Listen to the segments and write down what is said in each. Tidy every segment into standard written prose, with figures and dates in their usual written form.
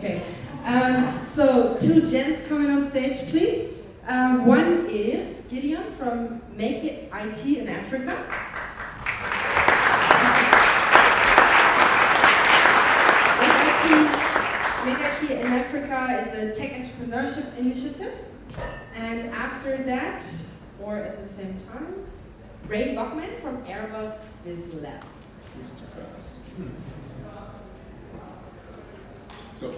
Okay. So two gents coming on stage, please. One is Gideon from MakeIT in Africa. MakeIT in Africa is a tech entrepreneurship initiative. And after that, or at the same time, Ray Buckman from Airbus Biz Lab. Mr. Fast. So,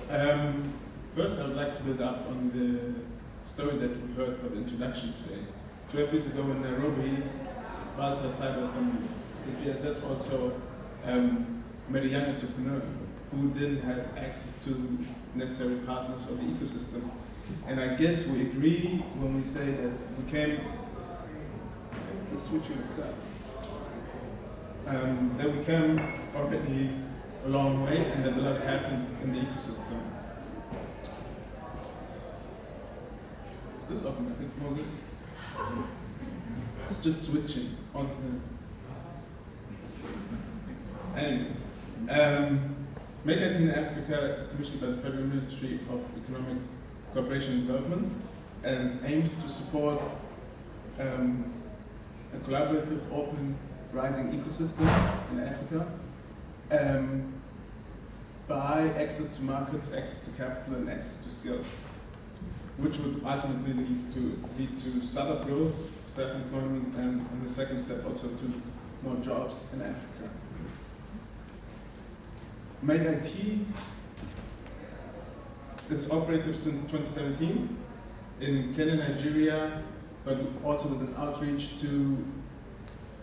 first I would like to build up on the story that we heard for the introduction today. 12 years ago in Nairobi, Walter Seibel from the GIZ also met a young entrepreneur who didn't have access to necessary partners or the ecosystem. And I guess we agree when we say that we came, it's the switching itself, that we came already a long way and that a lot happened in the ecosystem. Is this open, I think, Moses? It's just switching on the... Anyway, MakeIT in Africa is commissioned by the Federal Ministry of Economic Cooperation and Development and aims to support a collaborative, open, rising ecosystem in Africa by access to markets, access to capital, and access to skills, which would ultimately lead to startup growth, self-employment, and in the second step also to more jobs in Africa. MakeIT is operative since 2017 in Kenya, Nigeria, but also with an outreach to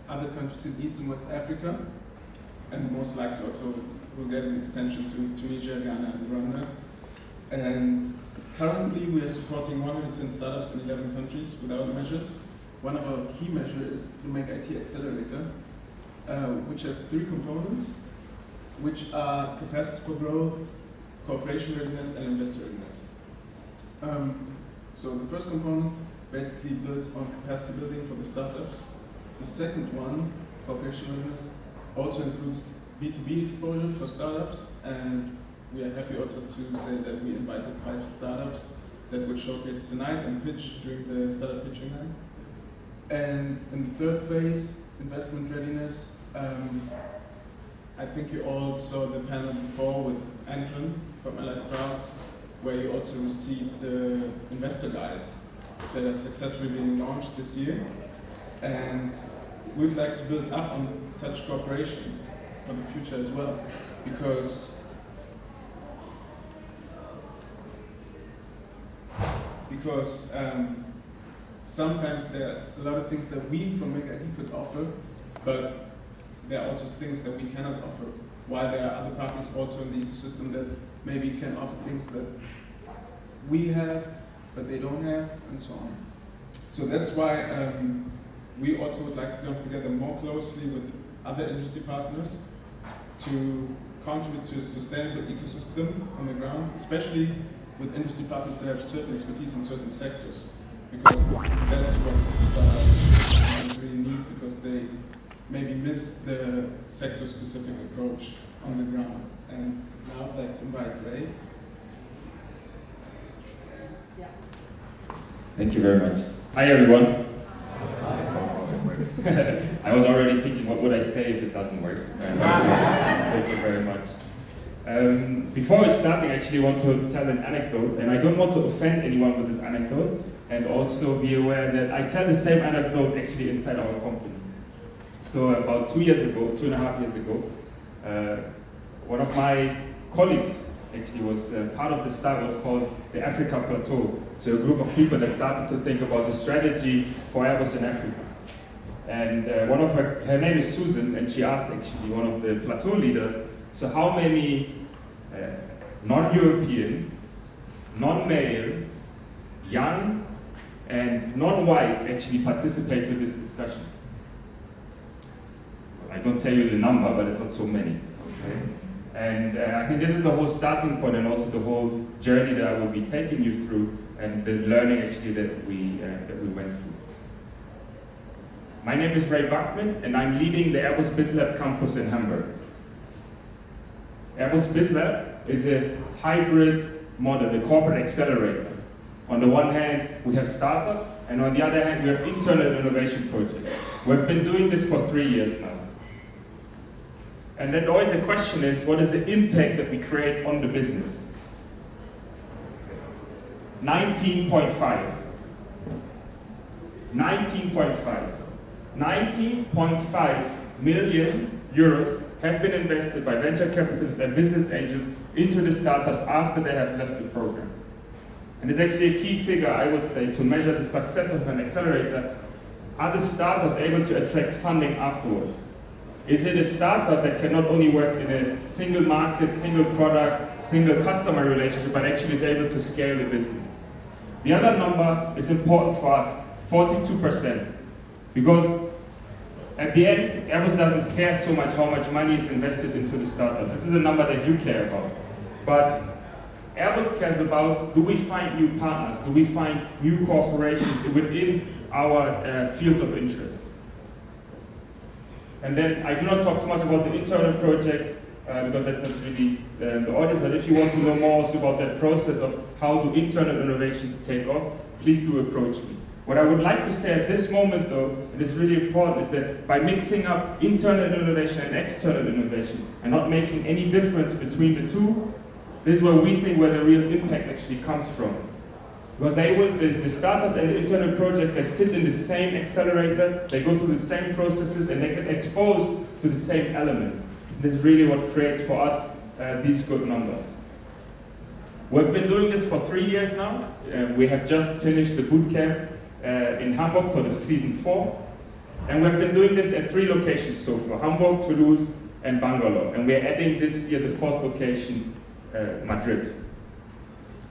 other countries in East and West Africa, and most likely also will get an extension to Tunisia, Ghana, and Rwanda. And currently we are supporting 110 startups in 11 countries with our measures. One of our key measures is the MakeIT Accelerator, which has 3 components, which are capacity for growth, cooperation readiness, and investor readiness. So the first component basically builds on capacity building for the startups. The second one, cooperation readiness, also includes B2B exposure for startups, and we are happy also to say that we invited 5 startups that would showcase tonight and pitch during the startup pitching night. And in the third phase, investment readiness, I think you all saw the panel before with Anton from Allied Crowds, where you also received the investor guides that are successfully being launched this year. And we'd like to build up on such cooperations for the future as well, because sometimes there are a lot of things that we from MakeIT could offer, but there are also things that we cannot offer, while there are other partners also in the ecosystem that maybe can offer things that we have, but they don't have, and so on. So that's why we also would like to come together more closely with other industry partners to contribute to a sustainable ecosystem on the ground, especially with industry partners that have certain expertise in certain sectors, because that's what startups really need, because they maybe miss the sector-specific approach on the ground. And now I'd like to invite Ray. Yeah. Thank you very much. Hi everyone. I was already thinking, what would I say if it doesn't work? Thank you very much. Before we start, I actually want to tell an anecdote, and I don't want to offend anyone with this anecdote, and also be aware that I tell the same anecdote actually inside our company. So about 2.5 years ago, one of my colleagues actually was part of the startup called the Africa Plateau. So a group of people that started to think about the strategy for Airbus in Africa. And one of her name is Susan, and she asked actually one of the plateau leaders, so how many non-European, non-male, young, and non-white actually participate in this discussion? I don't tell you the number, but it's not so many. Okay? And I think this is the whole starting point, and also the whole journey that I will be taking you through, and the learning actually that we went through. My name is Ray Buckman, and I'm leading the Airbus Biz Lab campus in Hamburg. Airbus BizLab is a hybrid model, a corporate accelerator. On the one hand, we have startups, and on the other hand, we have internal innovation projects. We've been doing this for 3 years now. And then always the question is, what is the impact that we create on the business? 19.5. 19.5. 19.5 million euros have been invested by venture capitalists and business angels into the startups after they have left the program. And it's actually a key figure, I would say, to measure the success of an accelerator. Are the startups able to attract funding afterwards? Is it a startup that can not only work in a single market, single product, single customer relationship, but actually is able to scale the business? The other number is important for us, 42%. Because at the end, Airbus doesn't care so much how much money is invested into the startup. This is a number that you care about. But Airbus cares about, do we find new partners? Do we find new corporations within our fields of interest? And then I do not talk too much about the internal project because that's not really the audience, but if you want to know more also about that process of how do internal innovations take off, please do approach me. What I would like to say at this moment though, and it's really important, is that by mixing up internal innovation and external innovation and not making any difference between the two, this is where we think where the real impact actually comes from. Because the startups and the internal projects, they sit in the same accelerator, they go through the same processes, and they get exposed to the same elements. This is really what creates for us these good numbers. We've been doing this for 3 years now. We have just finished the boot camp in Hamburg for the season 4. And we've been doing this at 3 locations so far, Hamburg, Toulouse, and Bangalore. And we're adding this year the 4th location, Madrid.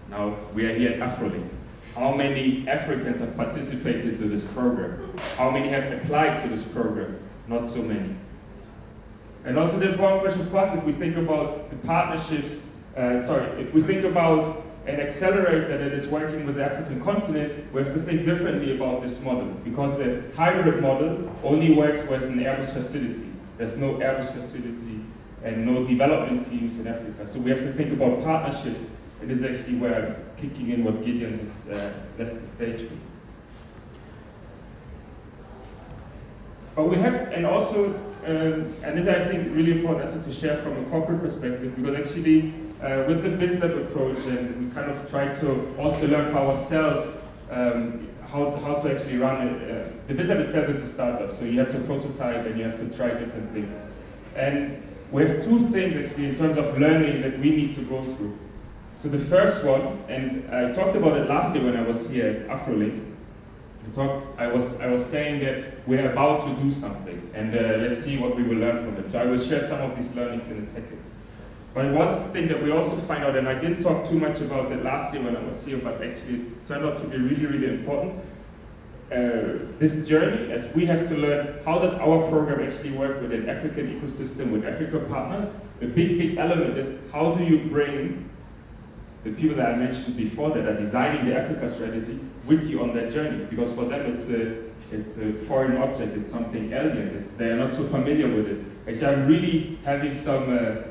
Now, we are here at Afrolynk. How many Africans have participated to this program? How many have applied to this program? Not so many. And also the important question for us, if we think about the partnerships, if we think about an accelerator that is working with the African continent, we have to think differently about this model, because the hybrid model only works with an Airbus facility. There's no Airbus facility and no development teams in Africa. So we have to think about partnerships. It is actually where I'm kicking in what Gideon has left the stage with. But we have, and also, and this I think really important also to share from a corporate perspective, because actually with the BizLab approach, and we kind of try to also learn for ourselves how to actually run it. The BizLab itself is a startup, so you have to prototype and you have to try different things. And we have 2 things actually in terms of learning that we need to go through. So the first one, and I talked about it last year when I was here at Afrolynk. I was saying that we're about to do something, and let's see what we will learn from it. So I will share some of these learnings in a second. But one thing that we also find out, and I didn't talk too much about it last year when I was here, but actually it turned out to be really, really important. This journey, as we have to learn how does our program actually work with an African ecosystem, with African partners. The big element is how do you bring the people that I mentioned before that are designing the Africa strategy with you on that journey, because for them it's a foreign object, it's something alien, they are not so familiar with it. Actually, I'm really having some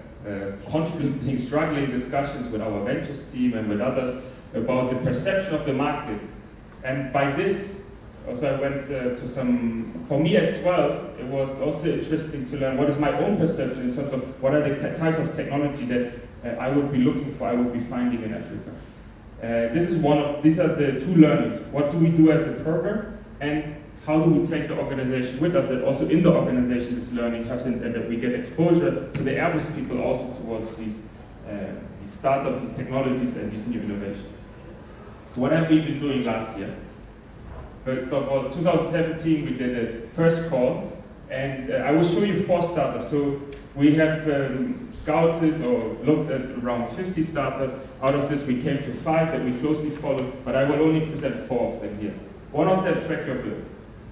conflicting, struggling discussions with our ventures team and with others about the perception of the market. And by this, also I went to some, for me as well, it was also interesting to learn what is my own perception in terms of what are the types of technology that I would be looking for, I would be finding in Africa. These are the 2 learnings. What do we do as a program, and how do we take the organization with us, that also in the organization this learning happens and that we get exposure to the Airbus people also towards these startups, these technologies and these new innovations. So what have we been doing last year? First of all, 2017 we did a first call, and I will show you 4 startups. So we have scouted or looked at around 50 startups. Out of this we came to 5 that we closely followed, but I will only present 4 of them here. One of them, Track Your Build.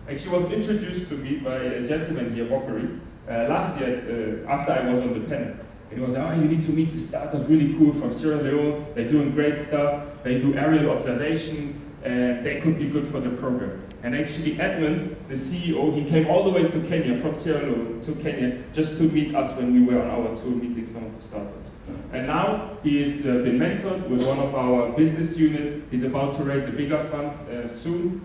Actually was introduced to me by a gentleman here, Walkery, last year after I was on the panel. And he was like, oh, you need to meet this startup, really cool, from Sierra Leone, they're doing great stuff, they do aerial observation, and they could be good for the program. And actually Edmund, the CEO, he came all the way to Kenya, from Sierra Leone to Kenya, just to meet us when we were on our tour meeting some of the startups. And now he has been mentored with one of our business units. He's about to raise a bigger fund soon.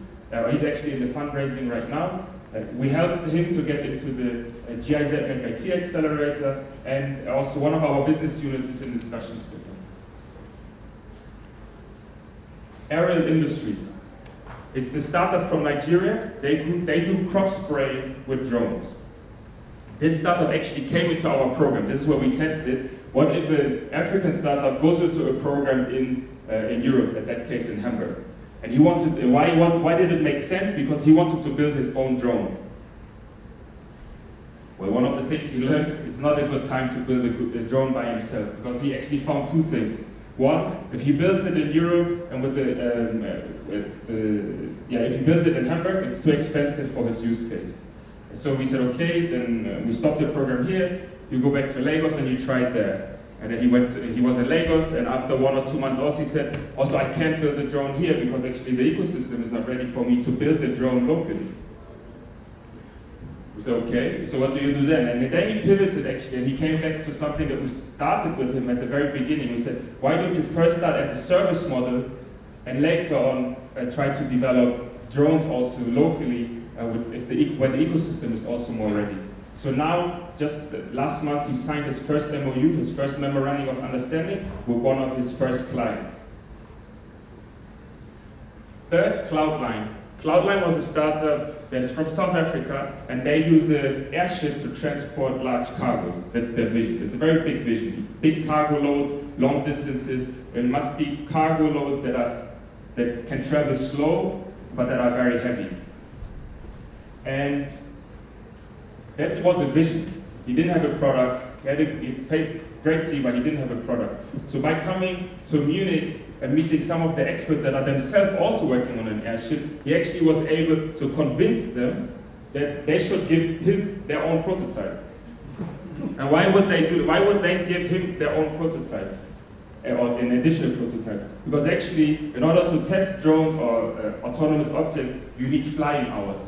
He's actually in the fundraising right now. We helped him to get into the GIZ MakeIT accelerator, and also one of our business units is in discussions with him. Aerial Industries. It's a startup from Nigeria. They do crop spraying with drones. This startup actually came into our program. This is where we tested. What if an African startup goes into a program in Europe, in that case in Hamburg? And he wanted, why did it make sense? Because he wanted to build his own drone. Well, one of the things he learned, it's not a good time to build a drone by himself, because he actually found two things. One, if he builds it in Europe and if he builds it in Hamburg, it's too expensive for his use case. So we said, okay, then we stopped the program here. You go back to Lagos and you try it there. And then he was in Lagos, and after 1 or 2 months also he said, also I can't build a drone here because actually the ecosystem is not ready for me to build the drone locally. We said, okay, so what do you do then? And then he pivoted actually, and he came back to something that we started with him at the very beginning. We said, why don't you first start as a service model, and later on try to develop drones also locally when the ecosystem is also more ready. So now, just last month, he signed his first MOU, his first memorandum of understanding, with one of his first clients. Third, Cloudline. Cloudline was a startup that's from South Africa, and they use an airship to transport large cargoes. That's their vision. It's a very big vision. Big cargo loads, long distances. It must be cargo loads that can travel slow, but that are very heavy. And that was a vision. He didn't have a product. He had a great team, but he didn't have a product. So by coming to Munich and meeting some of the experts that are themselves also working on an airship, he actually was able to convince them that they should give him their own prototype. And why would they do that? Why would they give him their own prototype? Or an additional prototype? Because actually, in order to test drones or autonomous objects, you need flying hours.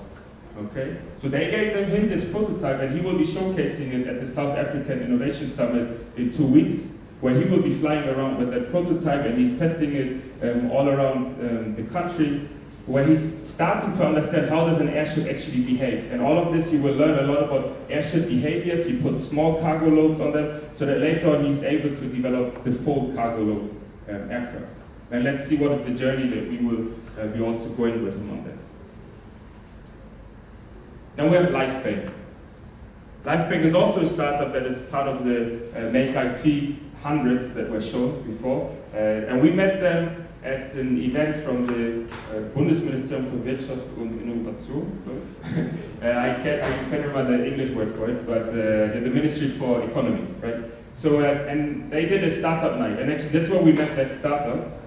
Okay, so they gave him this prototype, and he will be showcasing it at the South African Innovation Summit in 2 weeks, where he will be flying around with that prototype, and he's testing it all around the country, where he's starting to understand how does an airship actually behave. And all of this, you will learn a lot about airship behaviors. He puts small cargo loads on them, so that later on he's able to develop the full cargo load aircraft. And let's see what is the journey that we will be also going with him on that. Then we have LifeBank. LifeBank is also a startup that is part of the MakeIT 100 that were shown before. And we met them at an event from the Bundesministerium für Wirtschaft und Innovation. I can't remember the English word for it, but the Ministry for Economy, right? So, and they did a startup night, and actually that's where we met that startup.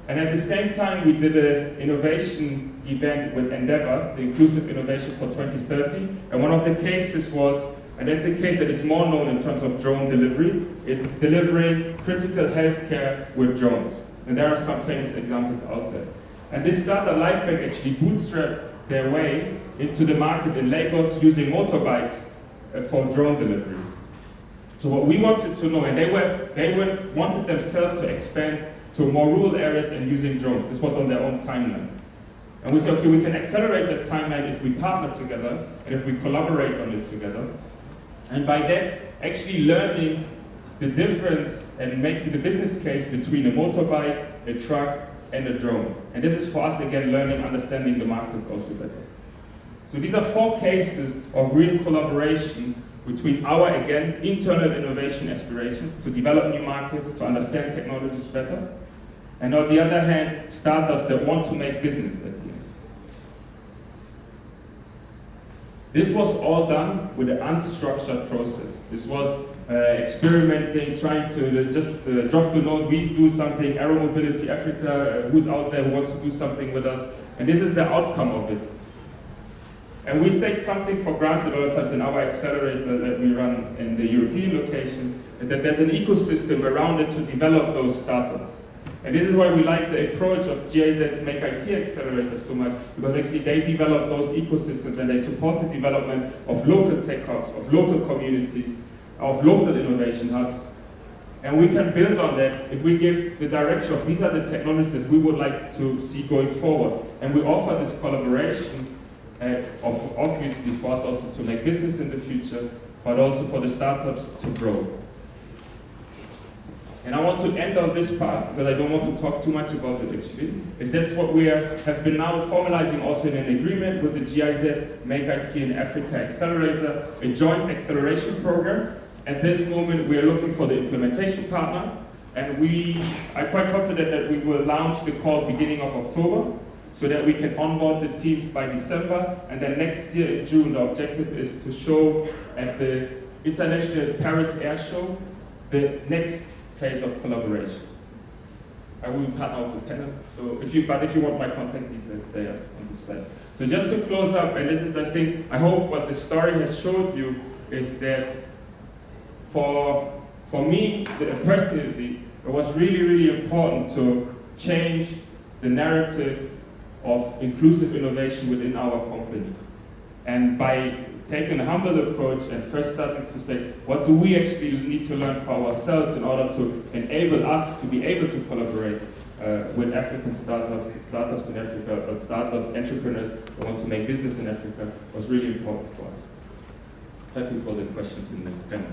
And at the same time, we did an innovation event with Endeavor, the Inclusive Innovation for 2030. And one of the cases was, and that's a case that is more known in terms of drone delivery, it's delivering critical healthcare with drones. And there are some famous examples out there. And this startup, LifeBank, actually bootstrapped their way into the market in Lagos using motorbikes for drone delivery. So what we wanted to know, and they wanted themselves to expand to more rural areas and using drones. This was on their own timeline. And we said, okay, we can accelerate that timeline if we partner together and if we collaborate on it together. And by that, actually learning the difference and making the business case between a motorbike, a truck, and a drone. And this is for us, again, learning, understanding the markets also better. So these are 4 cases of real collaboration between our, again, internal innovation aspirations to develop new markets, to understand technologies better, and on the other hand, startups that want to make business at the end. This was all done with an unstructured process. This was experimenting, trying to just drop the note, we do something, Aero Mobility Africa, who's out there who wants to do something with us, and this is the outcome of it. And we take something for granted all the times in our accelerator that we run in the European locations, is that there's an ecosystem around it to develop those startups. And this is why we like the approach of GIZ's MakeIT Accelerator so much, because actually they develop those ecosystems and they support the development of local tech hubs, of local communities, of local innovation hubs. And we can build on that if we give the direction of these are the technologies we would like to see going forward. And we offer this collaboration, obviously for us also to make business in the future, but also for the startups to grow. And I want to end on this part, because I don't want to talk too much about it actually, is that's what we have been now formalizing also in an agreement with the GIZ, MakeIT in Africa Accelerator, a joint acceleration program. At this moment we are looking for the implementation partner, and we are quite confident that we will launch the call beginning of October, so that we can onboard the teams by December, and then next year in June the objective is to show at the International Paris Air Show the next phase of collaboration. I will partner with the panel, so if you want my contact details, they are on this side. So just to close up, and this is I think, I hope what the story has showed you is that for me, personally, it was really, really important to change the narrative of inclusive innovation within our company. And by taking a humble approach and first starting to say, what do we actually need to learn for ourselves in order to enable us to be able to collaborate with African startups in Africa, but startups, entrepreneurs who want to make business in Africa, was really important for us. Happy for the questions in the panel.